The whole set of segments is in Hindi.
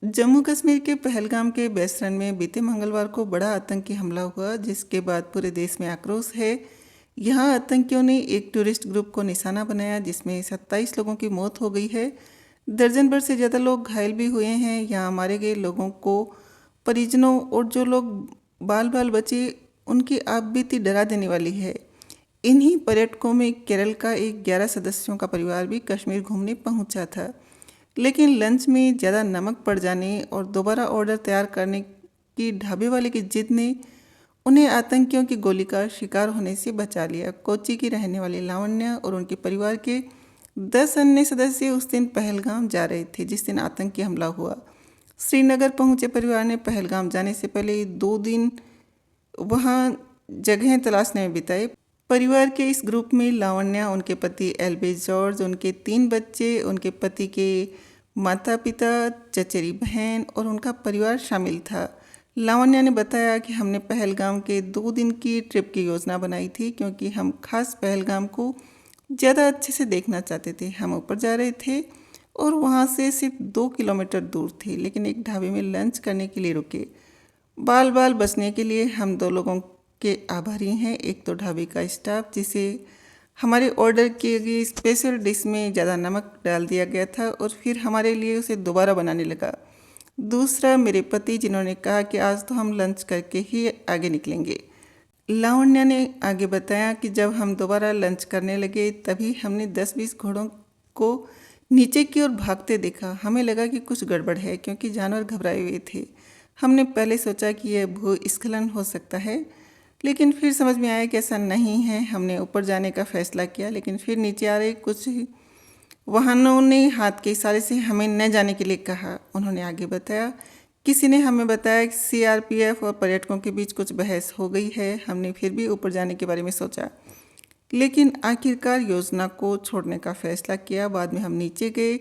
जम्मू कश्मीर के पहलगाम के बेसरन में बीते मंगलवार को बड़ा आतंकी हमला हुआ, जिसके बाद पूरे देश में आक्रोश है। यहाँ आतंकियों ने एक टूरिस्ट ग्रुप को निशाना बनाया, जिसमें 27 लोगों की मौत हो गई है। दर्जन भर से ज़्यादा लोग घायल भी हुए हैं। यहाँ मारे गए लोगों को परिजनों और जो लोग बाल बाल बचे, उनकी आपबीती डरा देने वाली है। इन्हीं पर्यटकों में केरल का एक 11 सदस्यों का परिवार भी कश्मीर घूमने पहुंचा था, लेकिन लंच में ज़्यादा नमक पड़ जाने और दोबारा ऑर्डर तैयार करने की ढाबे वाले की जिद ने उन्हें आतंकियों की गोली का शिकार होने से बचा लिया। कोच्चि की रहने वाली लावण्या और उनके परिवार के 10 अन्य सदस्य उस दिन पहलगाम जा रहे थे जिस दिन आतंकी हमला हुआ। श्रीनगर पहुंचे परिवार ने पहलगाम जाने से पहले 2 दिन वहां जगहें तलाशने में बिताए। परिवार के इस ग्रुप में लावण्या, उनके पति एल्बेज जॉर्ज, उनके 3 बच्चे, उनके पति के माता पिता, चचेरी बहन और उनका परिवार शामिल था। लावण्या ने बताया कि हमने पहलगाम के 2 दिन की ट्रिप की योजना बनाई थी, क्योंकि हम खास पहलगाम को ज़्यादा अच्छे से देखना चाहते थे। हम ऊपर जा रहे थे और वहाँ से सिर्फ 2 किलोमीटर दूर थे, लेकिन एक ढाबे में लंच करने के लिए रुके। बाल बाल बचने के लिए हम 2 लोगों के आभारी हैं। एक तो ढाबे का स्टाफ, जिसे हमारे ऑर्डर किए गए स्पेशल डिश में ज़्यादा नमक डाल दिया गया था और फिर हमारे लिए उसे दोबारा बनाने लगा। दूसरा मेरे पति, जिन्होंने कहा कि आज तो हम लंच करके ही आगे निकलेंगे। लावण्या ने आगे बताया कि जब हम दोबारा लंच करने लगे, तभी हमने 10-20 घोड़ों को नीचे की ओर भागते देखा। हमें लगा कि कुछ गड़बड़ है, क्योंकि जानवर घबराए हुए थे। हमने पहले सोचा कि यह भूस्खलन हो सकता है, लेकिन फिर समझ में आया कि ऐसा नहीं है। हमने ऊपर जाने का फैसला किया, लेकिन फिर नीचे आ रहे कुछ वाहनों ने हाथ के इशारे से हमें न जाने के लिए कहा। उन्होंने आगे बताया, किसी ने हमें बताया कि सीआरपीएफ और पर्यटकों के बीच कुछ बहस हो गई है। हमने फिर भी ऊपर जाने के बारे में सोचा, लेकिन आखिरकार योजना को छोड़ने का फैसला किया। बाद में हम नीचे गए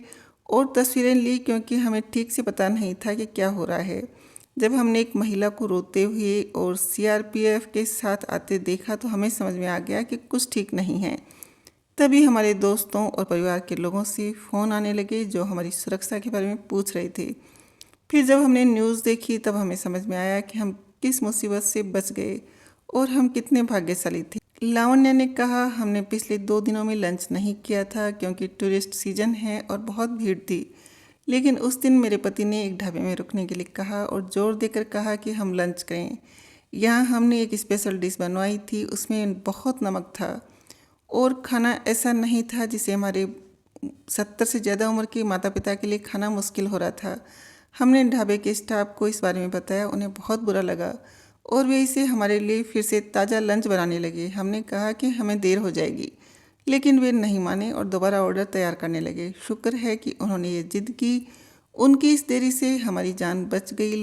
और तस्वीरें ली, क्योंकि हमें ठीक से पता नहीं था कि क्या हो रहा है। जब हमने एक महिला को रोते हुए और सीआरपीएफ के साथ आते देखा, तो हमें समझ में आ गया कि कुछ ठीक नहीं है। तभी हमारे दोस्तों और परिवार के लोगों से फ़ोन आने लगे, जो हमारी सुरक्षा के बारे में पूछ रहे थे। फिर जब हमने न्यूज़ देखी, तब हमें समझ में आया कि हम किस मुसीबत से बच गए और हम कितने भाग्यशाली थे। लावण्या ने कहा, हमने पिछले 2 दिनों में लंच नहीं किया था, क्योंकि टूरिस्ट सीजन है और बहुत भीड़ थी। लेकिन उस दिन मेरे पति ने एक ढाबे में रुकने के लिए कहा और जोर देकर कहा कि हम लंच करें। यहाँ हमने एक स्पेशल डिश बनवाई थी, उसमें बहुत नमक था और खाना ऐसा नहीं था जिसे हमारे 70 से ज़्यादा उम्र के माता पिता के लिए खाना मुश्किल हो रहा था। हमने ढाबे के स्टाफ को इस बारे में बताया, उन्हें बहुत बुरा लगा और वे इसे हमारे लिए फिर से ताज़ा लंच बनाने लगे। हमने कहा कि हमें देर हो जाएगी, लेकिन वे नहीं माने और दोबारा ऑर्डर तैयार करने लगे। शुक्र है कि उन्होंने ये जिद की। उनकी इस देरी से हमारी जान बच गई।